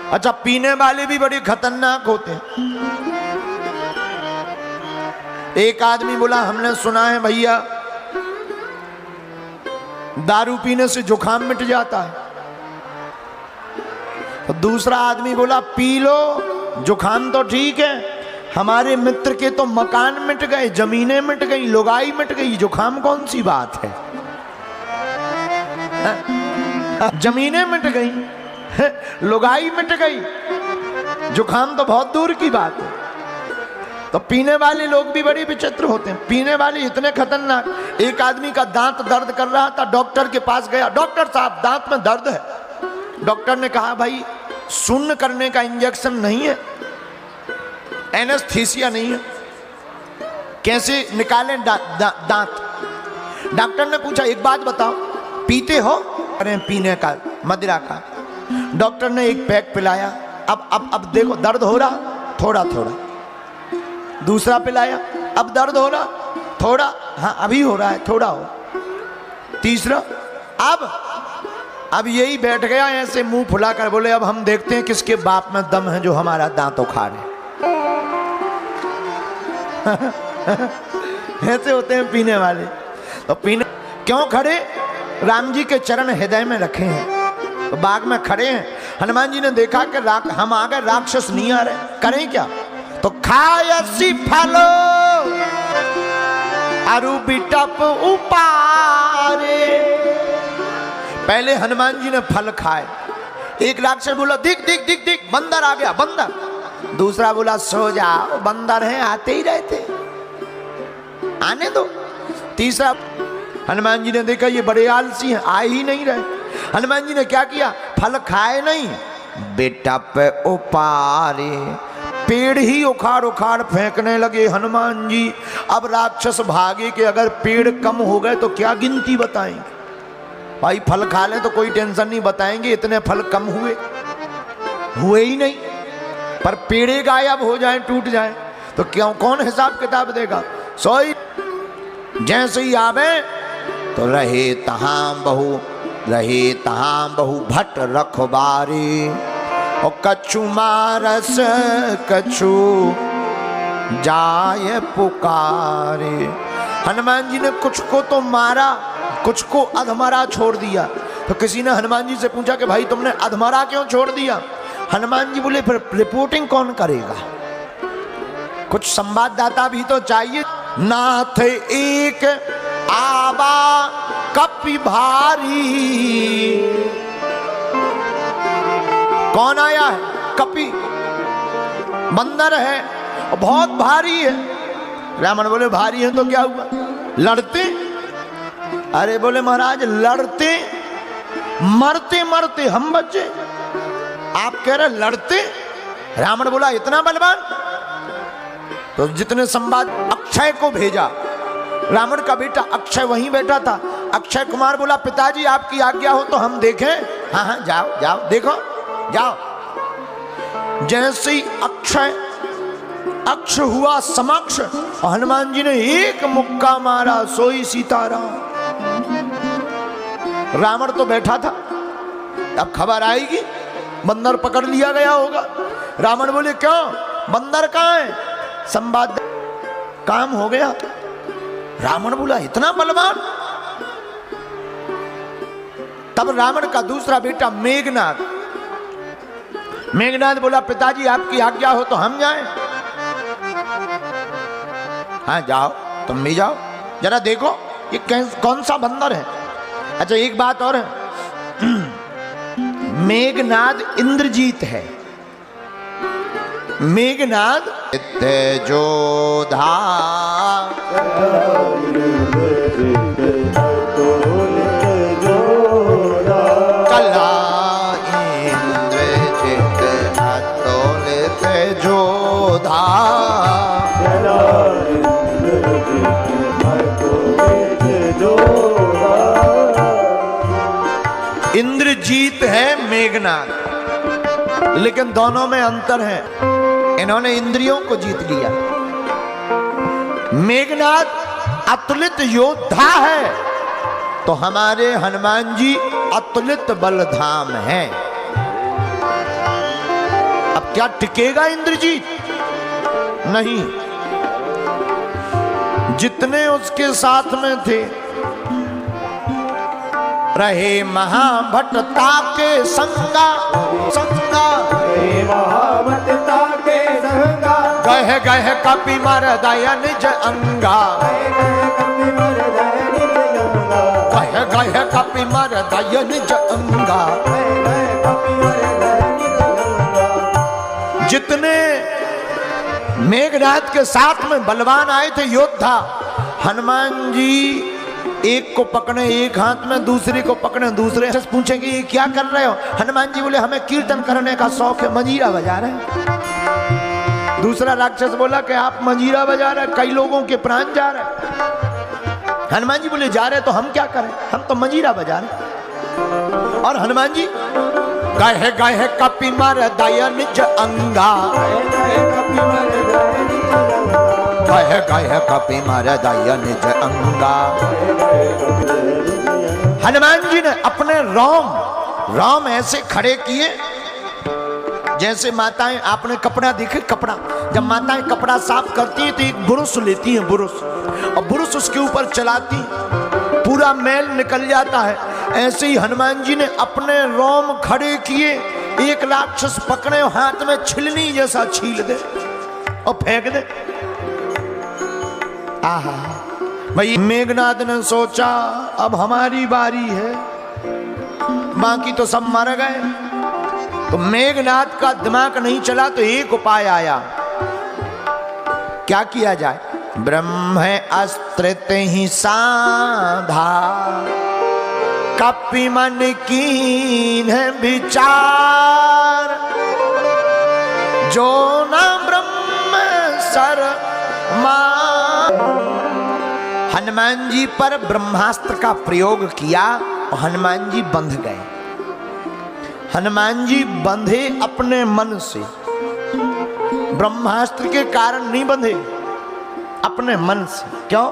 अच्छा, पीने वाले भी बड़े खतरनाक होते हैं। एक आदमी बोला, हमने सुना है भैया दारू पीने से जुकाम मिट जाता है। तो दूसरा आदमी बोला, पी लो, जुकाम तो ठीक है, हमारे मित्र के तो मकान मिट गए, जमीनें मिट गई, लुगाई मिट गई, जुकाम कौन सी बात है? जमीनें मिट गई, लुगाई मिट गई, जुकाम तो बहुत दूर की बात है। तो पीने वाले लोग भी बड़े विचित्र होते हैं। पीने वाले इतने खतरनाक। एक आदमी का दांत दर्द कर रहा था, डॉक्टर के पास गया, डॉक्टर साहब दांत में दर्द है। डॉक्टर ने कहा, भाई शून्य करने का इंजेक्शन नहीं है, एनेस्थीसिया नहीं है, कैसे निकालें दांत? डॉक्टर ने पूछा, एक बात बताओ, पीते हो? अरे पीने का, मदिरा का। डॉक्टर ने एक पैक पिलाया। अब देखो दर्द हो रहा थोड़ा थोड़ा। दूसरा पिलाया, अब दर्द हो रहा थोड़ा, हाँ अभी हो रहा है, थोड़ा हो। तीसरा, अब यही बैठ गया ऐसे मुंह फुलाकर, बोले अब हम देखते हैं किसके बाप में दम है जो हमारा दांत उखाड़े। ऐसे होते हैं पीने वाले। तो पीने क्यों खड़े? राम जी के चरण हृदय में रखे हैं, तो बाग में खड़े हैं। हनुमान जी ने देखा कि हम आ गए, राक्षस नहीं आ रहे, करें क्या? तो खायसी फलो अरु बिटप उपारे। पहले हनुमान जी ने फल खाए। एक राक्षस बोला, दिख दिख दिख दिख, बंदर आ गया, बंदर। दूसरा बोला, सो जाओ, बंदर हैं, आते ही रहते, आने दो। तीसरा, हनुमान जी ने देखा ये बड़े आलसी हैं, आ ही नहीं रहे। हनुमान जी ने क्या किया? फल खाए नहीं, बेटा पे उपारे, पेड़ ही उखाड़ उखाड़ फेंकने लगे हनुमान जी। अब राक्षस भागे कि अगर पेड़ कम हो गए तो क्या गिनती बताएंगे? भाई फल खा लें तो कोई टेंशन नहीं, बताएंगे इतने फल कम हुए ही नहीं, पर पेड़े गायब हो जाए, टूट जाए तो क्यों, कौन हिसाब किताब देगा? सोई जैसे ही आवे तो रहे तहां बहु भट रखबारी, और कछु मारस कछु जाय पुकारे। हनुमान जी ने कुछ को तो मारा, कुछ को अधमरा छोड़ दिया। तो किसी ने हनुमान जी से पूछा कि भाई तुमने अधमरा क्यों छोड़ दिया? हनुमान जी बोले, फिर रिपोर्टिंग कौन करेगा? कुछ संवाददाता भी तो चाहिए। नाथ एक आबा कपि भारी। कौन आया है? कपि, बंदर है, बहुत भारी है। रावण बोले, भारी है तो क्या हुआ, लड़ते? अरे बोले महाराज, लड़ते मरते मरते हम बचे, आप कह रहे लड़ते? रावण बोला, इतना बलवान? तो जितने संवाद, अक्षय को भेजा। रावण का बेटा अक्षय वहीं बैठा था। अक्षय कुमार बोला, पिताजी आपकी आज्ञा हो तो हम देखें? हाँ हाँ, जाओ जाओ, देखो जाओ। जैसे ही अक्ष हुआ समक्ष, हनुमान जी ने एक मुक्का मारा, सोई सीताराम। रावण तो बैठा था, अब खबर आएगी बंदर पकड़ लिया गया होगा। रावण बोले, क्यों, बंदर कहाँ है? संवाद, काम हो गया। रावण बोला, इतना बलवान? तब रावण का दूसरा बेटा मेघनाद बोला, पिताजी आपकी आज्ञा हो तो हम जाएं? हाँ जाओ, तुम भी जाओ, जरा देखो ये कौन सा बंदर है। अच्छा एक बात और है, मेघनाद इंद्रजीत है। मेघनाद जोधा कला इंद्रजीत अतुलित जोधा। इंद्रजीत है मेघनाद, लेकिन दोनों में अंतर है। इन्होंने इंद्रियों को जीत लिया। मेघनाद अतुलित योद्धा है, तो हमारे हनुमान जी अतुलित बलधाम हैं। क्या टिकेगा इंद्रजीत? नहीं। जितने उसके साथ में थे रहे महाभटता के संगा, संगा महाभटता के संगा, गह गह कपि मरदय निज अंगा, गह गह कपि मरदय निज अंगा। जितने मेघनाद के साथ में बलवान आए थे योद्धा, हनुमान जी एक को पकड़े एक हाथ में, दूसरे को पकड़े दूसरे। पूछेंगे ये क्या कर रहे हो? हनुमान जी बोले हमें कीर्तन करने का शौक है, मंजीरा बजा रहे हैं। दूसरा राक्षस बोला कि आप मंजीरा बजा रहे, कई लोगों के प्राण जा रहे। हनुमान जी बोले जा रहे तो हम क्या करें, हम तो मंजीरा बजा रहे। और हनुमान जी गह गह कपि मरदय निज अंगा, गह गह कपि मरदय निज अंगा। हनुमान जी ने अपने रोम ऐसे खड़े किए जैसे माताएं, आपने कपड़ा देखे, कपड़ा जब माताएं कपड़ा साफ करती है तो एक बुरुश लेती हैं, बुरुश, और बुरुश उसके ऊपर चलाती, पूरा मैल निकल जाता है। ऐसे ही हनुमान जी ने अपने रोम खड़े किए, एक राक्षस पकड़े हाथ में छिलनी जैसा छील दे और फेंक दे। आहा, भाई मेघनाद ने सोचा अब हमारी बारी है, बाकी तो सब मर गए। तो मेघनाद का दिमाग नहीं चला तो एक उपाय आया, क्या किया जाए? ब्रह्म अस्त्र ही साधा, कपि मन कीन विचार, जो न ब्रह्म सर मान। हनुमान जी पर ब्रह्मास्त्र का प्रयोग किया और हनुमान जी बंध गए। हनुमान जी बंधे अपने मन से, ब्रह्मास्त्र के कारण नहीं बंधे, अपने मन से। क्यों?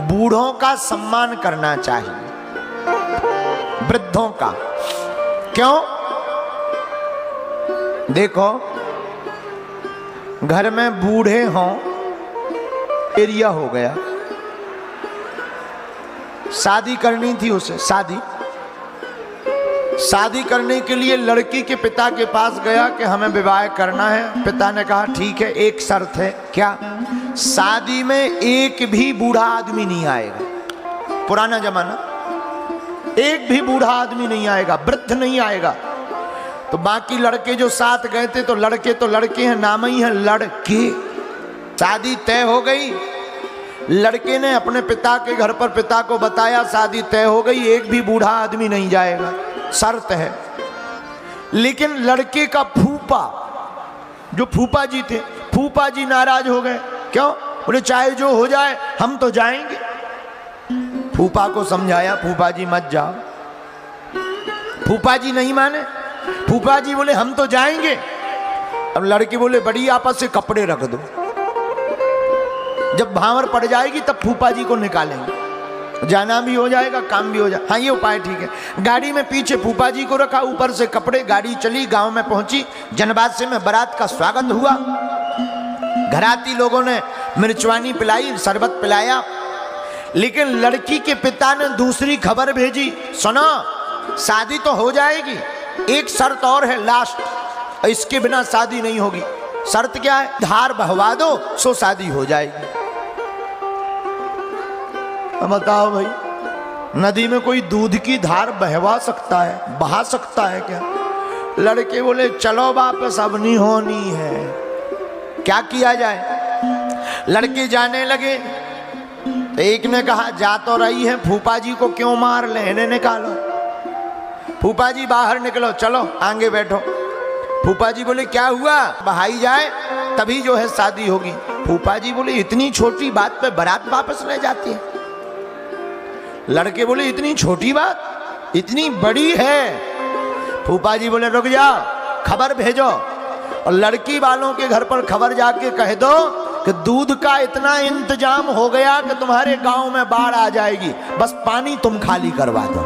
बूढ़ों का सम्मान करना चाहिए, वृद्धों का। क्यों? देखो घर में बूढ़े हों, एरिया हो गया, शादी करनी थी उसे, शादी करने के लिए लड़की के पिता के पास गया कि हमें विवाह करना है। पिता ने कहा ठीक है, एक शर्त है। क्या? शादी में एक भी बूढ़ा आदमी नहीं आएगा। पुराना जमाना, एक भी बूढ़ा आदमी नहीं आएगा, वृद्ध नहीं आएगा। तो बाकी लड़के जो साथ गए थे तो लड़के हैं, नाम ही है लड़के। शादी तय हो गई, लड़के ने अपने पिता के घर पर पिता को बताया शादी तय हो गई, एक भी बूढ़ा आदमी नहीं जाएगा, शर्त है। लेकिन लड़के का फूफा, जो फूफा जी थे, फूफा जी नाराज हो गए। क्यों? बोले चाहे जो हो जाए हम तो जाएंगे। फूफा को समझाया, फूफा जी मत जाओ। फूफा जी नहीं माने, फूफा जी बोले हम तो जाएंगे। अब लड़के बोले बड़ी आपस से कपड़े रख दो, जब भांवर पड़ जाएगी तब फूफा जी को निकालेंगे, जाना भी हो जाएगा काम भी हो जाएगा। हाँ ये उपाय ठीक है। गाड़ी में पीछे फूफा जी को रखा, ऊपर से कपड़े, गाड़ी चली, गांव में पहुंची। जनबादसे में बारात का स्वागत हुआ, घराती लोगों ने मिर्चवानी पिलाई, शरबत पिलाया। लेकिन लड़की के पिता ने दूसरी खबर भेजी, सुनो शादी तो हो जाएगी, एक शर्त और है लास्ट, इसके बिना शादी नहीं होगी। शर्त क्या है? धार बहवा दो सो शादी हो जाएगी। बताओ भाई, नदी में कोई दूध की धार बहवा सकता है, बहा सकता है क्या? लड़के बोले चलो वापस, अब नहीं होनी है, क्या किया जाए? लड़के जाने लगे तो एक ने कहा जा तो रही है, फूफा जी को क्यों मार ले, इन्हें निकालो। फूफा जी बाहर निकलो, चलो आगे बैठो। फूफा जी बोले क्या हुआ? बहाई जाए तभी जो है शादी होगी। फूफा जी बोले इतनी छोटी बात पे बारात वापस ले जाती है। लड़के बोले इतनी छोटी बात, इतनी बड़ी है। फूफा जी बोले रुक जाओ, खबर भेजो और लड़की वालों के घर पर खबर जाके कह दो कि दूध का इतना इंतजाम हो गया कि तुम्हारे गांव में बाढ़ आ जाएगी, बस पानी तुम खाली करवा दो।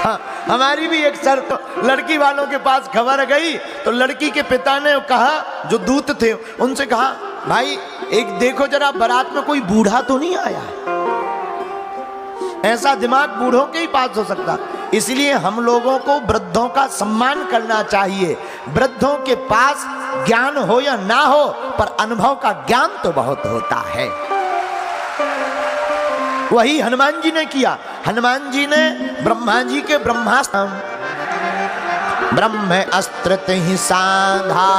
हाँ, हमारी भी एक शर्त, लड़की वालों के पास खबर गई तो लड़की के पिता ने कहा, जो दूत थे उनसे कहा, भाई एक देखो जरा बारात में कोई बूढ़ा तो नहीं आया। ऐसा दिमाग बूढ़ों के ही पास हो सकता। इसलिए हम लोगों को वृद्धों का सम्मान करना चाहिए। वृद्धों के पास ज्ञान हो या ना हो, पर अनुभव का ज्ञान तो बहुत होता है। वही हनुमान जी ने किया। हनुमान जी ने ब्रह्मा जी के ब्रह्मास्त्र ब्रह्म अस्त्र ही साधा,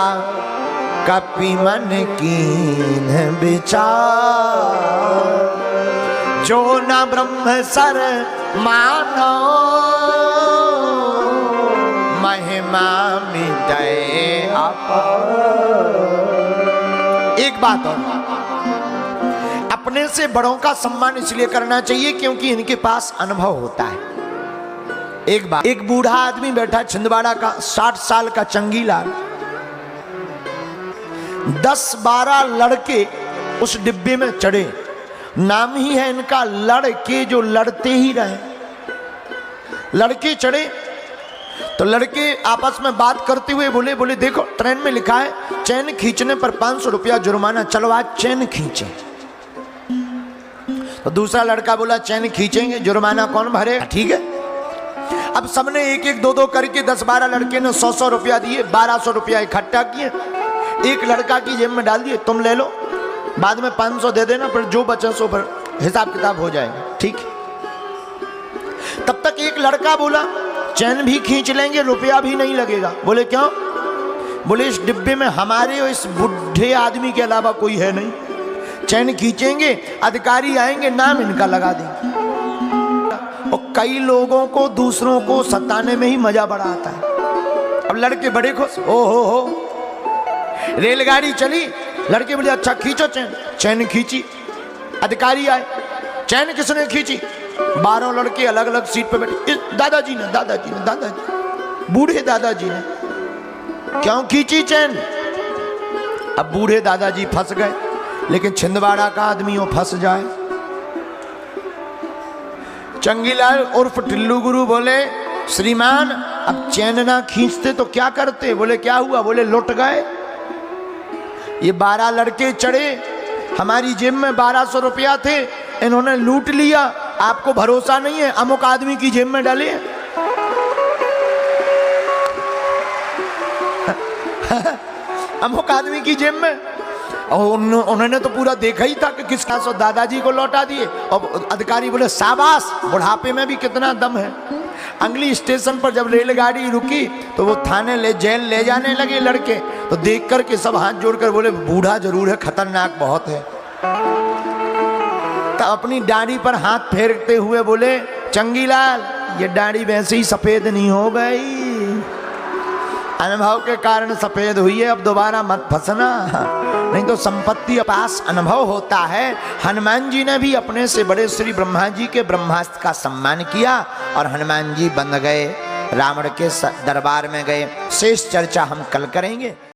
कपि मन कीन विचार, जो न ब्रह्म सर मानो, महिमा मिटे अपार। एक बात और, अपने से बड़ों का सम्मान इसलिए करना चाहिए क्योंकि इनके पास अनुभव होता है। एक बात, एक बूढ़ा आदमी बैठा छिंदवाड़ा का, 60 साल का चंगीलाल, 10-12 लड़के उस डिब्बे में चढ़े। नाम ही है इनका लड़के, जो लड़ते ही रहे। लड़के चढ़े तो लड़के आपस में बात करते हुए बोले देखो ट्रेन में लिखा है चैन खींचने पर 500 रुपया जुर्माना, चलो आज चैन खींचे। तो दूसरा लड़का बोला चैन खींचेंगे, जुर्माना कौन भरे? ठीक है। अब सबने एक एक 2-2 करके 10-12 लड़के ने 100-100 रुपया दिए, 1200 रुपया इकट्ठा किए, एक लड़का की जेब में डाल दिए, तुम ले लो, बाद में 500 दे देना, पर जो बचे सो पर हिसाब किताब हो जाएगा। ठीक। तब तक एक लड़का बोला चैन भी खींच लेंगे, रुपया भी नहीं लगेगा। बोले क्यों? बोले इस डिब्बे में हमारे और इस बुढ़े आदमी के अलावा कोई है नहीं, चैन खींचेंगे, अधिकारी आएंगे, नाम इनका लगा देंगे। और कई लोगों को दूसरों को सताने में ही मजा बड़ा आता है। अब लड़के बड़े खुश, ओ हो। रेलगाड़ी चली, लड़के बोले अच्छा खींचो चैन। चैन खींची, अधिकारी आए, चैन किसने खींची? 12 लड़के अलग अलग सीट पे बैठे। दादाजी ने बूढ़े दादाजी ने। क्यों खींची चैन? अब बूढ़े दादाजी फंस गए, लेकिन छिंदवाड़ा का आदमी वो फंस जाए। चंगीलाल उर्फ टिल्लू गुरु बोले श्रीमान अब चैन ना खींचते तो क्या करते? बोले क्या हुआ? बोले लुट गए। ये 12 लड़के चढ़े, हमारी जेब में 1200 रुपया थे, इन्होंने लूट लिया। आपको भरोसा नहीं है, अमुक आदमी की जेब में डाले। अमुक आदमी की जेब में। और उन्होंने तो पूरा देखा ही था कि किसका, सो दादाजी को लौटा दिए। और अधिकारी बोले शाबाश, बुढ़ापे में भी कितना दम है। अगली स्टेशन पर जब रेलगाड़ी रुकी तो वो थाने जेल ले जाने लगे लड़के, तो देख करके सब हाथ जोड़कर बोले बूढ़ा जरूर है, खतरनाक बहुत है। तो अपनी दाढ़ी पर हाथ फेरते हुए बोले चंगीलाल ये दाढ़ी वैसे ही सफेद नहीं हो गई, अनुभव के कारण सफेद हुई है, अब दोबारा मत फंसना, नहीं तो संपत्ति पास अनुभव होता है। हनुमान जी ने भी अपने से बड़े श्री ब्रह्मा जी के ब्रह्मास्त्र का सम्मान किया और हनुमान जी बन गए, रावण के दरबार में गए। शेष चर्चा हम कल करेंगे।